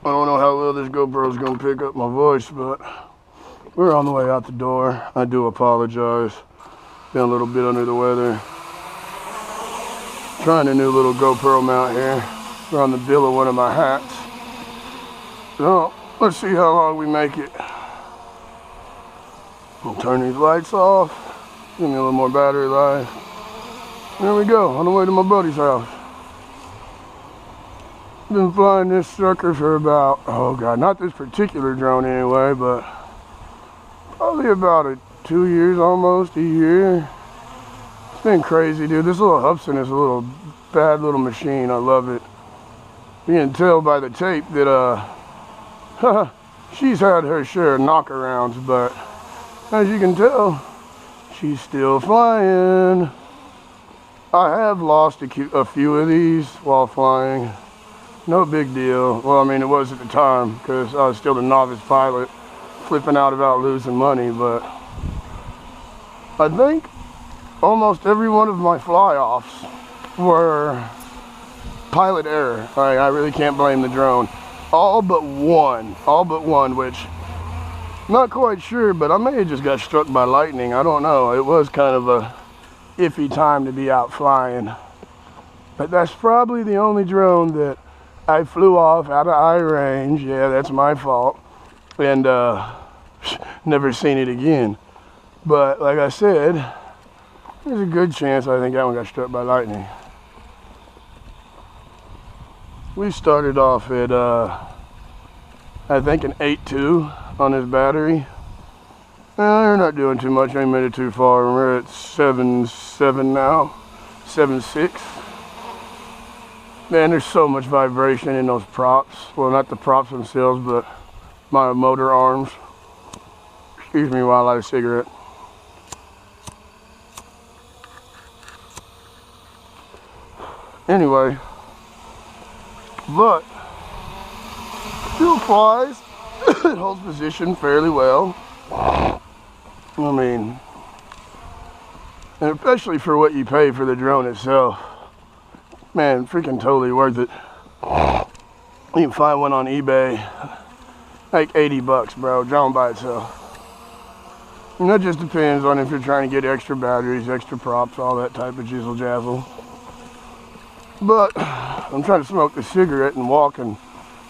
I don't know how well this GoPro is going to pick up my voice, but we're on the way out the door. I do apologize. Been a little bit under the weather. Trying a new little GoPro mount here. We're on the bill of one of my hats. So, let's see how long we make it. I'll turn these lights off. Give me a little more battery life. There we go, on the way to my buddy's house. Been flying this sucker for about, oh God, not this particular drone anyway, but probably about 2 years, almost a year. It's been crazy, dude. This little Hubsan is a little bad little machine. I love it. You can tell by the tape that she's had her share of knockarounds, but as you can tell, she's still flying. I have lost a few of these while flying. No big deal. Well, I mean, it was at the time because I was still a novice pilot, flipping out about losing money, but I think almost every one of my fly-offs were pilot error. I really can't blame the drone. All but one, which I'm not quite sure, but I may have just got struck by lightning. I don't know. It was kind of a iffy time to be out flying. But that's probably the only drone that I flew off out of eye range. Yeah, that's my fault. And never seen it again. But like I said, there's a good chance I think that one got struck by lightning. We started off at I think an 8.2 on this battery. We're not doing too much, I ain't made it too far. We're at 7.7 now, 7.6. Man, there's so much vibration in those props. Well, not the props themselves, but my motor arms. Excuse me while I light a cigarette. Anyway, but still flies. It holds position fairly well. I mean, and especially for what you pay for the drone itself, man, freaking totally worth it. You can find one on eBay, like 80 bucks, bro, drone by itself. And that just depends on if you're trying to get extra batteries, extra props, all that type of jizzle jazzle. But I'm trying to smoke a cigarette and walk and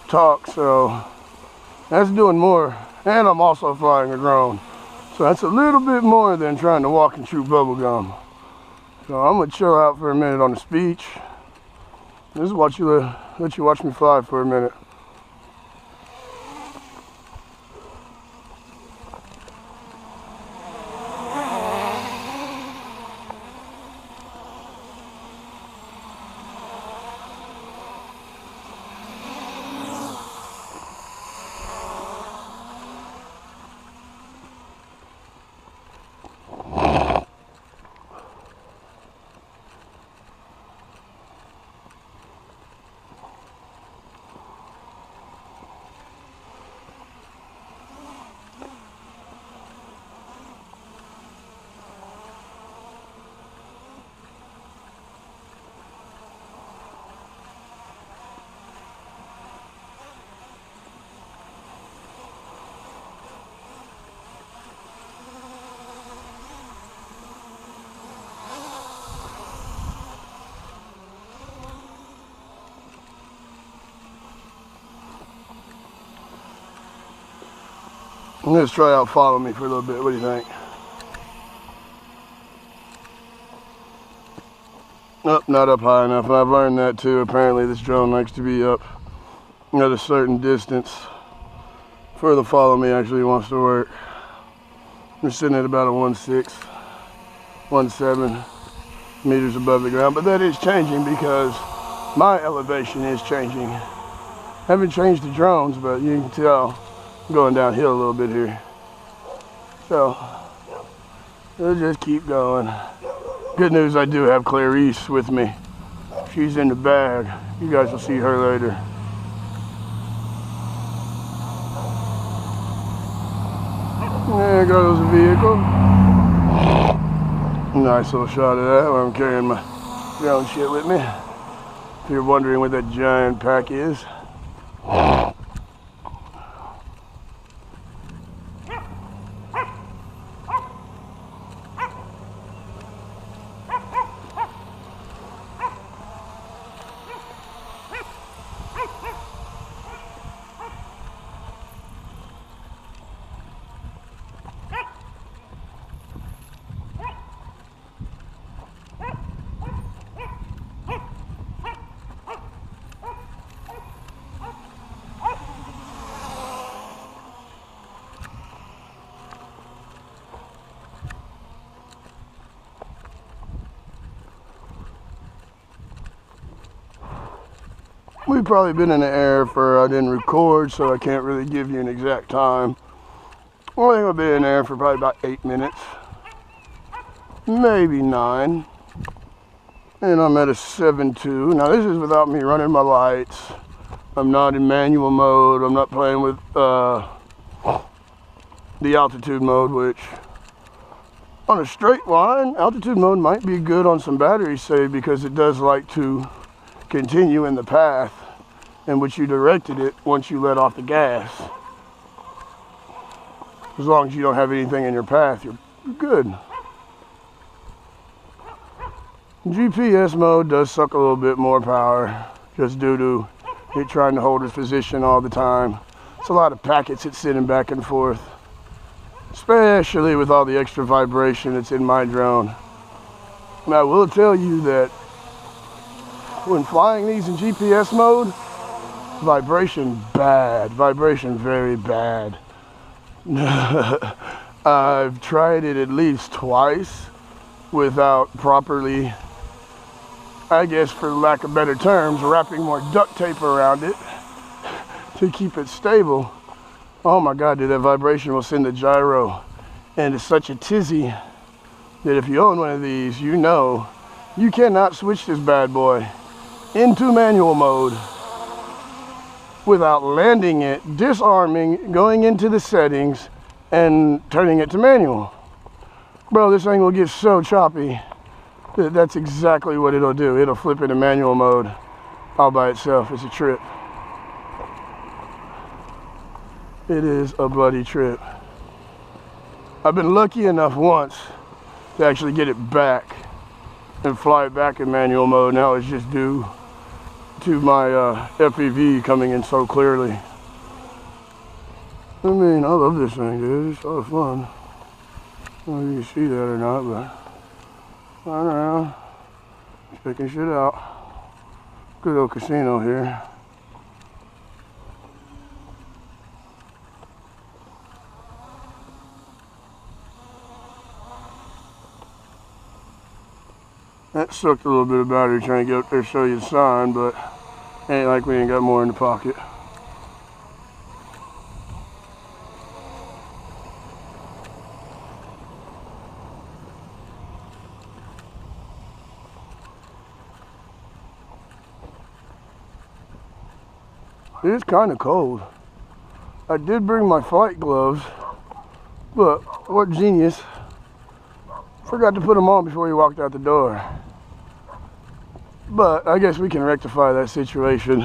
talk, so that's doing more. And I'm also flying a drone. So that's a little bit more than trying to walk and chew bubble gum. So I'm gonna chill out for a minute on the speech. Just let you watch me fly for a minute. Let's try out follow me for a little bit. What do you think? Nope, not up high enough. And I've learned that too. Apparently this drone likes to be up at a certain distance for the follow me actually wants to work. We're sitting at about a 1.6, 1.7 meters above the ground, but that is changing because my elevation is changing. I haven't changed the drones, but you can tell I'm going downhill a little bit here. So we'll just keep going. Good news, I do have Clarice with me. She's in the bag. You guys will see her later. There goes the vehicle. Nice little shot of that while I'm carrying my drone shit with me. If you're wondering what that giant pack is. We've probably been in the air for, I didn't record, so I can't really give you an exact time. I think I've been in there for probably about 8 minutes, maybe 9. And I'm at a 7.2. Now this is without me running my lights. I'm not in manual mode. I'm not playing with the altitude mode, which on a straight line, altitude mode might be good on some battery save because it does like to continue in the path in which you directed it once you let off the gas. As long as you don't have anything in your path, you're good. GPS mode does suck a little bit more power just due to it trying to hold its position all the time. It's a lot of packets it's sitting back and forth, especially with all the extra vibration that's in my drone. And I will tell you that when flying these in GPS mode, vibration bad, vibration very bad. I've tried it at least twice without properly, I guess for lack of better terms, wrapping more duct tape around it to keep it stable. Oh my God, dude, that vibration will send the gyro into such a tizzy that if you own one of these, you know you cannot switch this bad boy into manual mode without landing it, disarming, going into the settings, and turning it to manual. Bro, this thing will get so choppy that that's exactly what it'll do. It'll flip into manual mode all by itself. It's a trip. It is a bloody trip. I've been lucky enough once to actually get it back and fly it back in manual mode. Now it's just due to my FPV coming in so clearly. I mean, I love this thing, dude. It's a lot of fun. I don't know if you can see that or not, but flying around, checking shit out. Good old casino here. That sucked a little bit of battery trying to get up there show you the sign, but ain't like we ain't got more in the pocket. It's kind of cold. I did bring my flight gloves, but what genius. Forgot to put them on before he walked out the door. But I guess we can rectify that situation.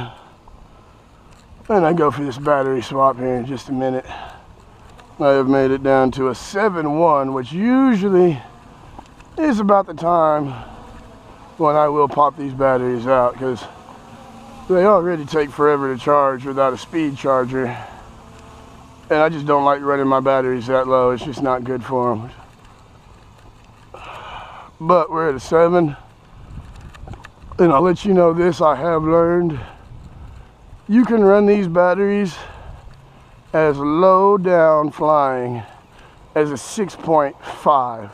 And I go for this battery swap here in just a minute. I have made it down to a 7.1, which usually is about the time when I will pop these batteries out, because they already take forever to charge without a speed charger. And I just don't like running my batteries that low. It's just not good for them. But we're at a 7, and I'll let you know this, I have learned you can run these batteries as low down flying as a 6.5,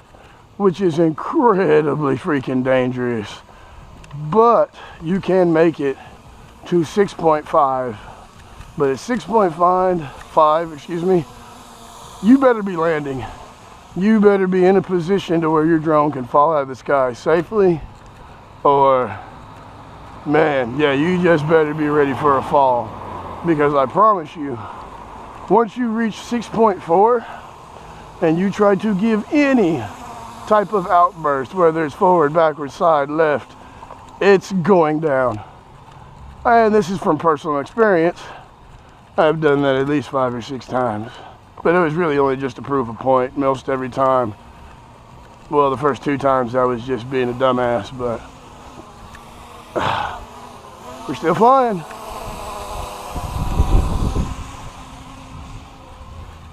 which is incredibly freaking dangerous, but you can make it to 6.5. But at 6.5, excuse me, you better be landing. You better be in a position to where your drone can fall out of the sky safely, or man, yeah, you just better be ready for a fall, because I promise you, once you reach 6.4 and you try to give any type of outburst, whether it's forward, backward, side, left, it's going down. And this is from personal experience. I've done that at least 5 or 6 times. But it was really only just to prove a point most every time. Well, the first 2 times I was just being a dumbass, but we're still flying.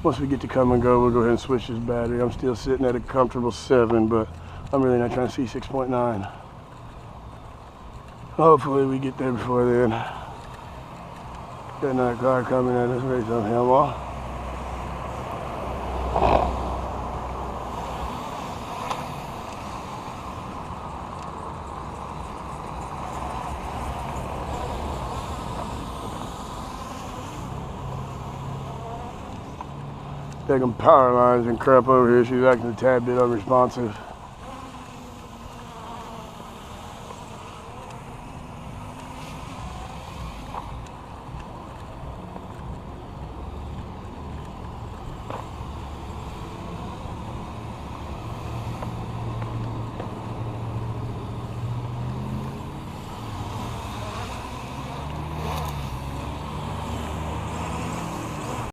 Once we get to come and go, we'll go ahead and switch this battery. I'm still sitting at a comfortable 7, but I'm really not trying to see 6.9. Hopefully we get there before then. Got another car coming at us, raise on helm off. taking power lines and crap over here. She's acting a tad bit unresponsive.